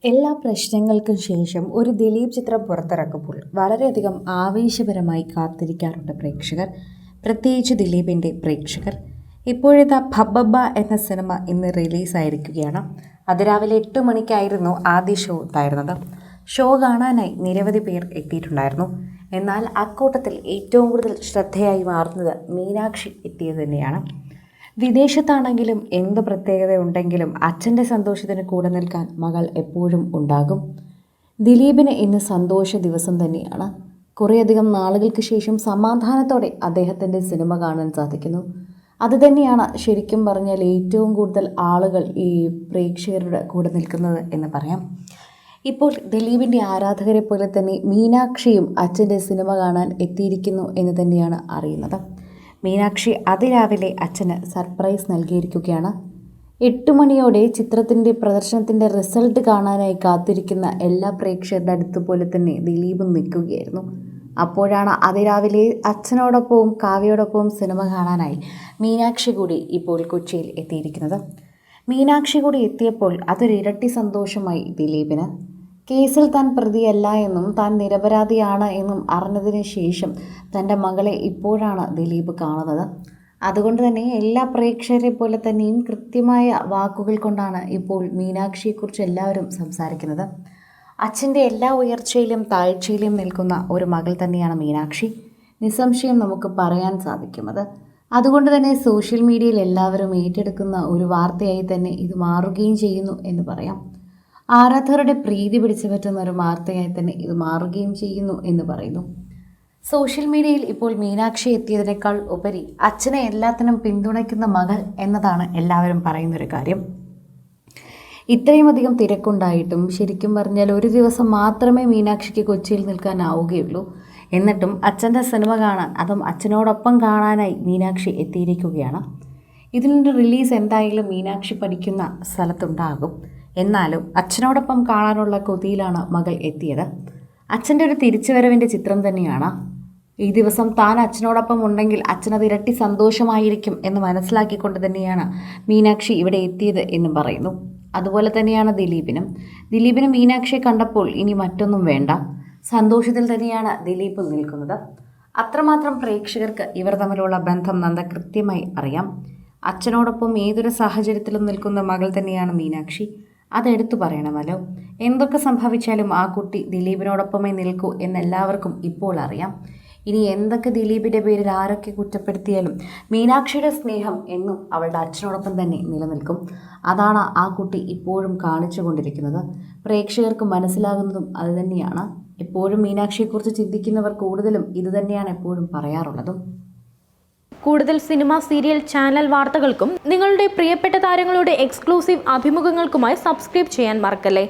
എല്ലാ പ്രശ്നങ്ങൾക്കും ശേഷം ഒരു ദിലീപ് ചിത്രം പുറത്തിറക്കുമ്പോൾ വളരെയധികം ആവേശപരമായി കാത്തിരിക്കാറുണ്ട് പ്രേക്ഷകർ, പ്രത്യേകിച്ച് ദിലീപിൻ്റെ പ്രേക്ഷകർ. ഇപ്പോഴത്തെ ഭബ്ബബ്ബ എന്ന സിനിമ ഇന്ന് റിലീസായിരിക്കുകയാണ്. അതിരാവിലെ 8 മണിക്കായിരുന്നു ആദ്യ ഷോ ഉണ്ടായിരുന്നത്. ഷോ കാണാനായി നിരവധി പേർ എത്തിയിട്ടുണ്ടായിരുന്നു. എന്നാൽ അക്കൂട്ടത്തിൽ ഏറ്റവും കൂടുതൽ ശ്രദ്ധയായി മാറുന്നത് മീനാക്ഷി എത്തിയത് തന്നെയാണ്. വിദേശത്താണെങ്കിലും എന്ത് പ്രത്യേകത ഉണ്ടെങ്കിലും അച്ഛൻ്റെ സന്തോഷത്തിന് കൂടെ നിൽക്കാൻ മകൾ എപ്പോഴും ഉണ്ടാകും. ദിലീപിന് ഇന്ന് സന്തോഷ ദിവസം തന്നെയാണ്. കുറേയധികം നാളുകൾക്ക് ശേഷം സമാധാനത്തോടെ അദ്ദേഹത്തിൻ്റെ സിനിമ കാണാൻ സാധിക്കുന്നു. അതുതന്നെയാണ് ശരിക്കും പറഞ്ഞാൽ ഏറ്റവും കൂടുതൽ ആളുകൾ ഈ പ്രേക്ഷകരുടെ കൂടെ നിൽക്കുന്നത് എന്ന് പറയാം. ഇപ്പോൾ ദിലീപിൻ്റെ ആരാധകരെ പോലെ തന്നെ മീനാക്ഷിയും അച്ഛൻ്റെ സിനിമ കാണാൻ എത്തിയിരിക്കുന്നു എന്ന് തന്നെയാണ് അറിയുന്നത്. മീനാക്ഷി അതിരാവിലെ അച്ഛന് സർപ്രൈസ് നൽകിയിരിക്കുകയാണ്. 8 മണിയോടെ ചിത്രത്തിൻ്റെ പ്രദർശനത്തിൻ്റെ റിസൾട്ട് കാണാനായി കാത്തിരിക്കുന്ന എല്ലാ പ്രേക്ഷകരുടെ അടുത്തുപോലെ തന്നെ ദിലീപും നിൽക്കുകയായിരുന്നു. അപ്പോഴാണ് അതിരാവിലെ അച്ഛനോടൊപ്പവും കാവ്യയോടൊപ്പവും സിനിമ കാണാനായി മീനാക്ഷി കൂടി ഇപ്പോൾ കൊച്ചിയിൽ എത്തിയിരിക്കുന്നത്. മീനാക്ഷി കൂടി എത്തിയപ്പോൾ അതൊരു ഇരട്ടി സന്തോഷമായി ദിലീപിന്. കേസിൽ താൻ പ്രതിയല്ല എന്നും താൻ നിരപരാധിയാണ് എന്നും അറിഞ്ഞതിന് ശേഷം തൻ്റെ മകളെ ഇപ്പോഴാണ് ദിലീപ് കാണുന്നത്. അതുകൊണ്ട് തന്നെ എല്ലാ പ്രേക്ഷകരെ പോലെ തന്നെയും കൃത്യമായ വാക്കുകൾ കൊണ്ടാണ് ഇപ്പോൾ മീനാക്ഷിയെക്കുറിച്ച് എല്ലാവരും സംസാരിക്കുന്നത്. അച്ഛൻ്റെ എല്ലാ ഉയർച്ചയിലും താഴ്ചയിലും നിൽക്കുന്ന ഒരു മകൾ തന്നെയാണ് മീനാക്ഷി. നിസ്സംശയം നമുക്ക് പറയാൻ സാധിക്കുന്നത്. അതുകൊണ്ട് തന്നെ സോഷ്യൽ മീഡിയയിൽ എല്ലാവരും ഏറ്റെടുക്കുന്ന ഒരു വാർത്തയായി തന്നെ ഇത് മാറുകയും ചെയ്യുന്നു എന്ന് പറയാം. ആരാധകരുടെ പ്രീതി പിടിച്ചു പറ്റുന്ന ഒരു വാർത്തയായി തന്നെ ഇത് മാറുകയും ചെയ്യുന്നു എന്ന് പറയുന്നു. സോഷ്യൽ മീഡിയയിൽ ഇപ്പോൾ മീനാക്ഷി എത്തിയതിനേക്കാൾ ഉപരി അച്ഛനെ എല്ലാത്തിനും പിന്തുണയ്ക്കുന്ന മകൾ എന്നതാണ് എല്ലാവരും പറയുന്നൊരു കാര്യം. ഇത്രയും അധികം തിരക്കുണ്ടായിട്ടും ശരിക്കും പറഞ്ഞാൽ ഒരു ദിവസം മാത്രമേ മീനാക്ഷിക്ക് കൊച്ചിയിൽ നിൽക്കാനാവുകയുള്ളൂ. എന്നിട്ടും അച്ഛൻ്റെ സിനിമ കാണാൻ, അതും അച്ഛനോടൊപ്പം കാണാനായി മീനാക്ഷി എത്തിയിരിക്കുകയാണ്. ഇതിൻ്റെ റിലീസ് എന്തായാലും മീനാക്ഷി പഠിക്കുന്ന സ്ഥലത്തുണ്ടാകും. എന്നാലും അച്ഛനോടൊപ്പം കാണാനുള്ള കൊതിയിലാണ് മകൾ എത്തിയത്. അച്ഛൻ്റെ ഒരു തിരിച്ചുവരവിൻ്റെ ചിത്രം തന്നെയാണ്. ഈ ദിവസം താൻ അച്ഛനോടൊപ്പം ഉണ്ടെങ്കിൽ അച്ഛനത് ഇരട്ടി സന്തോഷമായിരിക്കും എന്ന് മനസ്സിലാക്കിക്കൊണ്ട് തന്നെയാണ് മീനാക്ഷി ഇവിടെ എത്തിയത് എന്നും പറയുന്നു. അതുപോലെ തന്നെയാണ് ദിലീപിനും മീനാക്ഷിയെ കണ്ടപ്പോൾ ഇനി മറ്റൊന്നും വേണ്ട, സന്തോഷത്തിൽ തന്നെയാണ് ദിലീപ് നിൽക്കുന്നത്. അത്രമാത്രം പ്രേക്ഷകർക്ക് ഇവർ തമ്മിലുള്ള ബന്ധം നന്ന കൃത്യമായി അറിയാം. അച്ഛനോടൊപ്പം ഏതൊരു സാഹചര്യത്തിലും നിൽക്കുന്ന മകൾ തന്നെയാണ് മീനാക്ഷി. അതെടുത്തു പറയണമല്ലോ. എന്തൊക്കെ സംഭവിച്ചാലും ആ കുട്ടി ദിലീപിനോടൊപ്പമേ നിൽക്കൂ എന്നെല്ലാവർക്കും ഇപ്പോൾ അറിയാം. ഇനി എന്തൊക്കെ ദിലീപിൻ്റെ പേരിൽ ആരൊക്കെ കുറ്റപ്പെടുത്തിയാലും മീനാക്ഷിയുടെ സ്നേഹം എന്നും അവളുടെ അച്ഛനോടൊപ്പം തന്നെ നിലനിൽക്കും. അതാണ് ആ കുട്ടി ഇപ്പോഴും കാണിച്ചു കൊണ്ടിരിക്കുന്നത്. പ്രേക്ഷകർക്ക് മനസ്സിലാകുന്നതും അതുതന്നെയാണ്. എപ്പോഴും മീനാക്ഷിയെക്കുറിച്ച് ചിന്തിക്കുന്നവർ കൂടുതലും ഇതുതന്നെയാണ് എപ്പോഴും പറയാറുള്ളതും. കൂടുതൽ സിനിമ, സീരിയൽ, ചാനൽ വാർത്തകൾക്കും നിങ്ങളുടെ പ്രിയപ്പെട്ട താരങ്ങളുടെ എക്സ്ക്ലൂസീവ് അഭിമുഖങ്ങൾക്കുമായി സബ്സ്ക്രൈബ് ചെയ്യാൻ മറക്കല്ലേ.